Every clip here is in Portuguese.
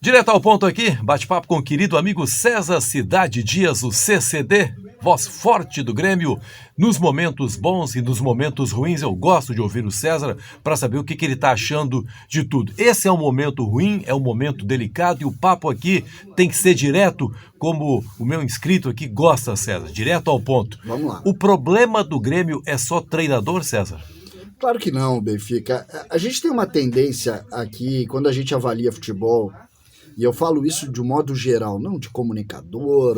Direto ao ponto aqui, bate-papo com o querido amigo César Cidade Dias, o CCD, voz forte do Grêmio. Nos momentos bons e nos momentos ruins, eu gosto de ouvir o César para saber o que ele está achando de tudo. Esse é um momento ruim, é um momento delicado e o papo aqui tem que ser direto, como o meu inscrito aqui gosta, César, direto ao ponto. Vamos lá. O problema do Grêmio é só treinador, César? Claro que não, Benfica. A gente tem uma tendência aqui, quando a gente avalia futebol, e eu falo isso de um modo geral, não de comunicador,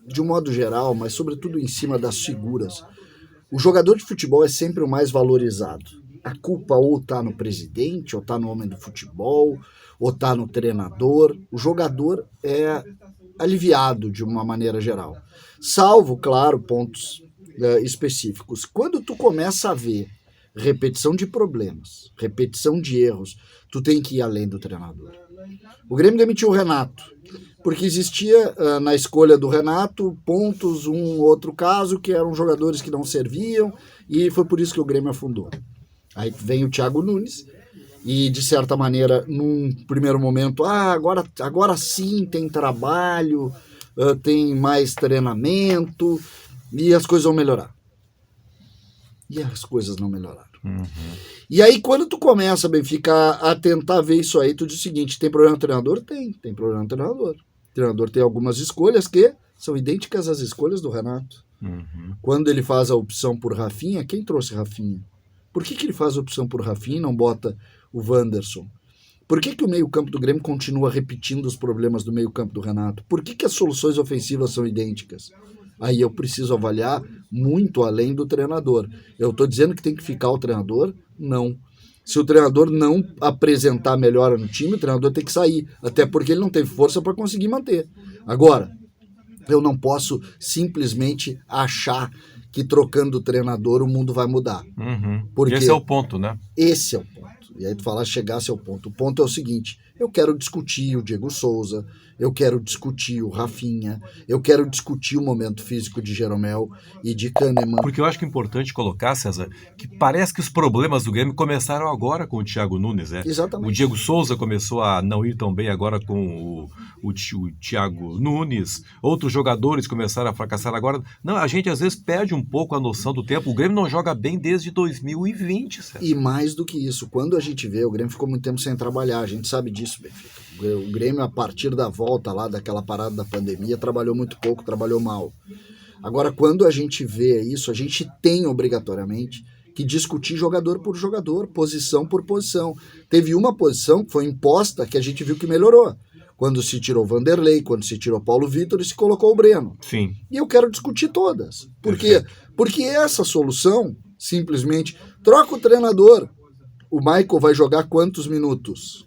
de um modo geral, mas sobretudo em cima das figuras. O jogador de futebol é sempre o mais valorizado. A culpa ou está no presidente, ou está no homem do futebol, ou está no treinador. O jogador é aliviado de uma maneira geral. Salvo, claro, pontos específicos. Quando tu começa a ver repetição de problemas, repetição de erros, tu tem que ir além do treinador. O Grêmio demitiu o Renato, porque existia na escolha do Renato pontos, um outro caso, que eram jogadores que não serviam, e foi por isso que o Grêmio afundou. Aí vem o Thiago Nunes, e de certa maneira, num primeiro momento, agora sim tem trabalho, tem mais treinamento, e as coisas vão melhorar. E as coisas não melhoraram. Uhum. E aí, quando tu começa, Benfica, a tentar ver isso aí, tu diz o seguinte: tem problema no treinador? Tem problema no treinador. O treinador tem algumas escolhas que são idênticas às escolhas do Renato. Uhum. Quando ele faz a opção por Rafinha, quem trouxe Rafinha? Por que ele faz a opção por Rafinha e não bota o Wanderson? Por que o meio-campo do Grêmio continua repetindo os problemas do meio-campo do Renato? Por que as soluções ofensivas são idênticas? Aí eu preciso avaliar muito além do treinador. Eu estou dizendo que tem que ficar o treinador? Não. Se o treinador não apresentar melhora no time, o treinador tem que sair. Até porque ele não teve força para conseguir manter. Agora, eu não posso simplesmente achar que trocando o treinador o mundo vai mudar. Uhum. Porque esse é o ponto, né? Esse é o ponto. E aí tu fala, chegasse ao ponto. O ponto é o seguinte: eu quero discutir o Diego Souza, eu quero discutir o Rafinha, eu quero discutir o momento físico de Jeromel e de Kahneman. Porque eu acho que é importante colocar, César, que parece que os problemas do Grêmio começaram agora com o Thiago Nunes, né? Exatamente. O Diego Souza começou a não ir tão bem agora com o Thiago Nunes, outros jogadores começaram a fracassar agora. Não, a gente às vezes perde um pouco a noção do tempo. O Grêmio não joga bem desde 2020, César. E mais do que isso, quando a gente vê, o Grêmio ficou muito tempo sem trabalhar, a gente sabe disso, Benfica. O Grêmio, a partir da volta lá, daquela parada da pandemia, trabalhou muito pouco, trabalhou mal. Agora, quando a gente vê isso, a gente tem obrigatoriamente que discutir jogador por jogador, posição por posição. Teve uma posição que foi imposta que a gente viu que melhorou. Quando se tirou o Vanderlei, quando se tirou o Paulo Vitor e se colocou o Breno. Sim. E eu quero discutir todas. Por quê? Porque essa solução, simplesmente, troca o treinador. O Michael vai jogar quantos minutos?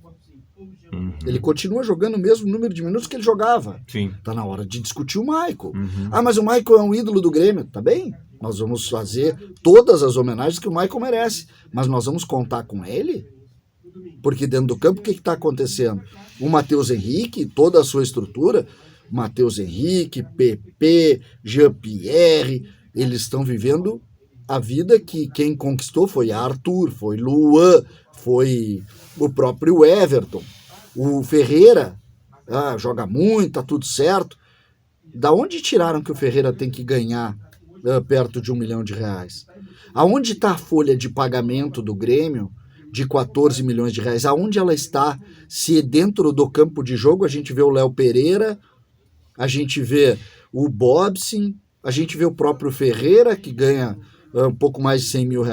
Uhum. Ele continua jogando o mesmo número de minutos que ele jogava. Sim. Tá na hora de discutir o Michael. Uhum. Mas o Michael é um ídolo do Grêmio. Tá bem? Nós vamos fazer todas as homenagens que o Michael merece. Mas nós vamos contar com ele? Porque dentro do campo, o que está acontecendo? O Matheus Henrique, toda a sua estrutura, Matheus Henrique, PP, Jean-Pierre, eles estão vivendo a vida que quem conquistou foi Arthur, foi Luan, foi o próprio Everton. O Ferreira joga muito, tá tudo certo. Da onde tiraram que o Ferreira tem que ganhar perto de R$1 milhão? Aonde está a folha de pagamento do Grêmio de R$14 milhões? Aonde ela está? Se dentro do campo de jogo a gente vê o Léo Pereira, a gente vê o Bobson, a gente vê o próprio Ferreira, que ganha um pouco mais de R$100 mil.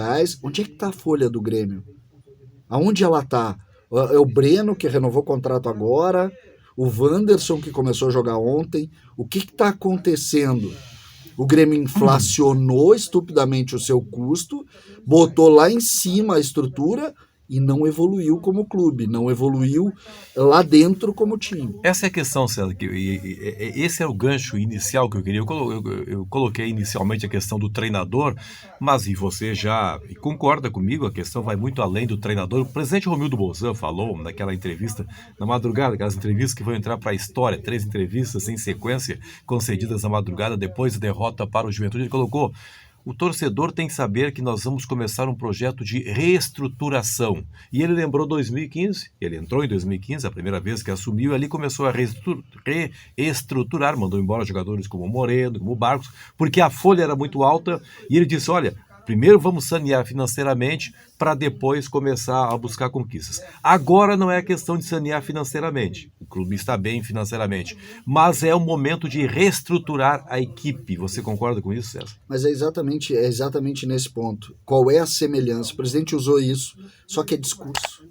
Onde é que está a folha do Grêmio? Aonde ela está? É o Breno, que renovou o contrato agora, o Wanderson, que começou a jogar ontem. O que está acontecendo? O Grêmio inflacionou estupidamente o seu custo, botou lá em cima a estrutura e não evoluiu como clube, não evoluiu lá dentro como time. Essa é a questão, César, esse é o gancho inicial que eu queria. Eu coloquei inicialmente a questão do treinador, mas e você já concorda comigo, a questão vai muito além do treinador. O presidente Romildo Bolzan falou naquela entrevista, na madrugada, aquelas entrevistas que vão entrar para a história, 3 entrevistas em sequência concedidas na madrugada depois da derrota para o Juventude, ele colocou: o torcedor tem que saber que nós vamos começar um projeto de reestruturação. E ele lembrou 2015, ele entrou em 2015, a primeira vez que assumiu, e ali começou a reestruturar, mandou embora jogadores como Moreno, como Barcos, porque a folha era muito alta, e ele disse, olha, primeiro vamos sanear financeiramente para depois começar a buscar conquistas. Agora não é a questão de sanear financeiramente. O clube está bem financeiramente. Mas é o momento de reestruturar a equipe. Você concorda com isso, César? Mas é exatamente nesse ponto. Qual é a semelhança? O presidente usou isso, só que é discurso.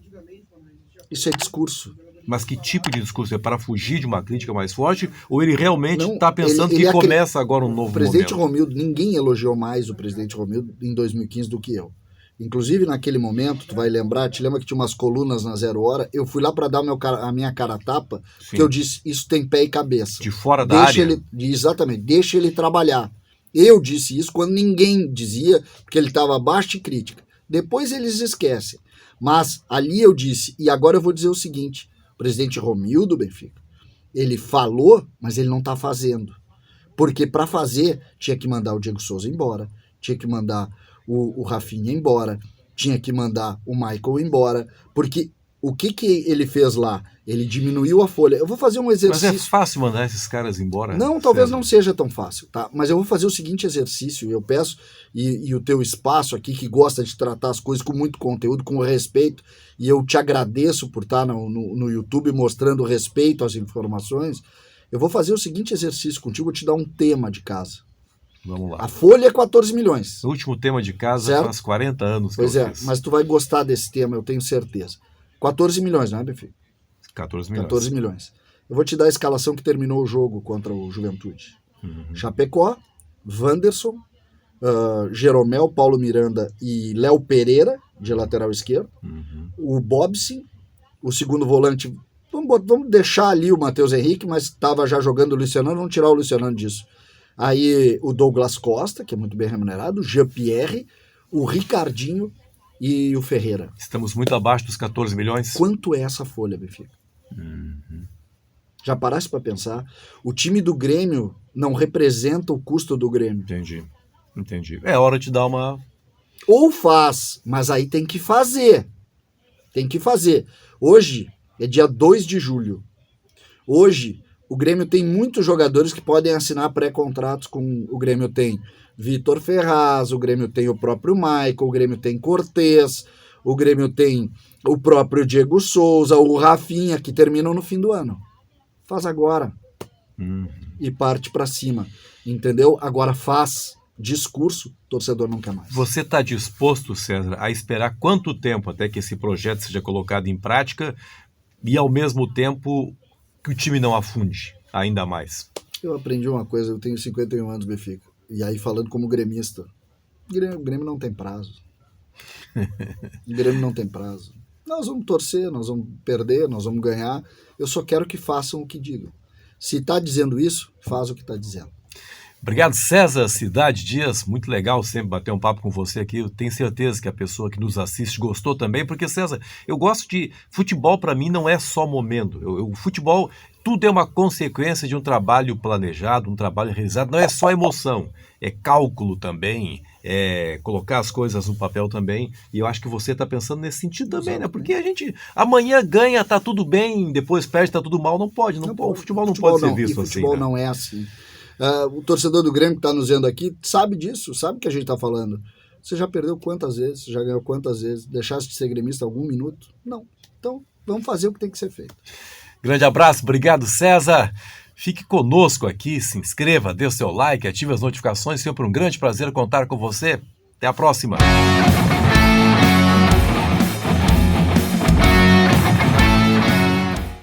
Isso é discurso. Mas que tipo de discurso? É para fugir de uma crítica mais forte? Ou ele realmente Não, está pensando que começa agora um novo momento? O presidente momento? Romildo, ninguém elogiou mais o presidente Romildo em 2015 do que eu. Inclusive, naquele momento, tu vai lembrar, te lembra que tinha umas colunas na 0 Hora? Eu fui lá para dar a minha cara a tapa, porque eu disse, isso tem pé e cabeça. De fora da área? Exatamente, deixa ele trabalhar. Eu disse isso quando ninguém dizia, porque ele estava abaixo de crítica. Depois eles esquecem. Mas ali eu disse, e agora eu vou dizer o seguinte, o presidente Romildo, Benfica, ele falou, mas ele não está fazendo. Porque para fazer, tinha que mandar o Diego Souza embora, tinha que mandar o Rafinha embora, tinha que mandar o Michael embora, porque o que ele fez lá? Ele diminuiu a folha. Eu vou fazer um exercício... Mas é fácil mandar esses caras embora? Não, talvez não seja tão fácil, tá? Mas eu vou fazer o seguinte exercício, eu peço, e o teu espaço aqui, que gosta de tratar as coisas com muito conteúdo, com respeito, e eu te agradeço por estar no YouTube mostrando respeito às informações, eu vou fazer o seguinte exercício contigo, vou te dar um tema de casa. Vamos lá. A folha é 14 milhões. O último tema de casa certo? Faz 40 anos que pois eu é, fiz. mas tu vai gostar desse tema, eu tenho certeza. 14 milhões, não é, Benfica? 14 milhões. 14 milhões. Eu vou te dar a escalação que terminou o jogo contra o Juventude. Chapecó, Wanderson, Jeromel, Paulo Miranda e Léo Pereira, de lateral esquerdo. O Bobson, o segundo volante. Vamos deixar ali o Matheus Henrique, mas estava já jogando o Luciano, vamos tirar o Luciano disso. Aí o Douglas Costa, que é muito bem remunerado, o Jean-Pierre, o Ricardinho e o Ferreira. Estamos muito abaixo dos 14 milhões? Quanto é essa folha, Benfica? Já parasse para pensar? O time do Grêmio não representa o custo do Grêmio. Entendi. É hora de dar uma... Ou faz, mas aí tem que fazer. Tem que fazer. Hoje é dia 2 de julho. Hoje o Grêmio tem muitos jogadores que podem assinar pré-contratos com o Grêmio. Tem Vitor Ferraz, o Grêmio tem o próprio Michael, o Grêmio tem Cortez, o Grêmio tem o próprio Diego Souza, o Rafinha, que terminam no fim do ano. Faz agora. E parte para cima. Entendeu? Agora faz discurso, torcedor não quer mais. Você está disposto, César, a esperar quanto tempo até que esse projeto seja colocado em prática e, ao mesmo tempo, que o time não afunde ainda mais? Eu aprendi uma coisa, eu tenho 51 anos, Benfica. E aí, falando como gremista, o Grêmio não tem prazo. O Grêmio não tem prazo. Nós vamos torcer, nós vamos perder, nós vamos ganhar. Eu só quero que façam o que digam. Se está dizendo isso, faz o que está dizendo. Obrigado, César Cidade Dias. Muito legal sempre bater um papo com você aqui. Eu tenho certeza que a pessoa que nos assiste gostou também, porque, César, eu gosto de... Futebol, para mim, não é só momento. O futebol, tudo é uma consequência de um trabalho planejado, um trabalho realizado. Não é só emoção, é cálculo também, é colocar as coisas no papel também. E eu acho que você está pensando nesse sentido também, né? Porque a gente amanhã ganha, tá tudo bem, depois perde, tá tudo mal. Não pode. O futebol não pode ser visto assim. O futebol não é assim. O torcedor do Grêmio que está nos vendo aqui sabe disso, sabe o que a gente está falando. Você já perdeu quantas vezes? Já ganhou quantas vezes? Deixaste de ser gremista algum minuto? Não. Então, vamos fazer o que tem que ser feito. Grande abraço, obrigado, César. Fique conosco aqui, se inscreva, dê o seu like, ative as notificações. Sempre um grande prazer contar com você. Até a próxima.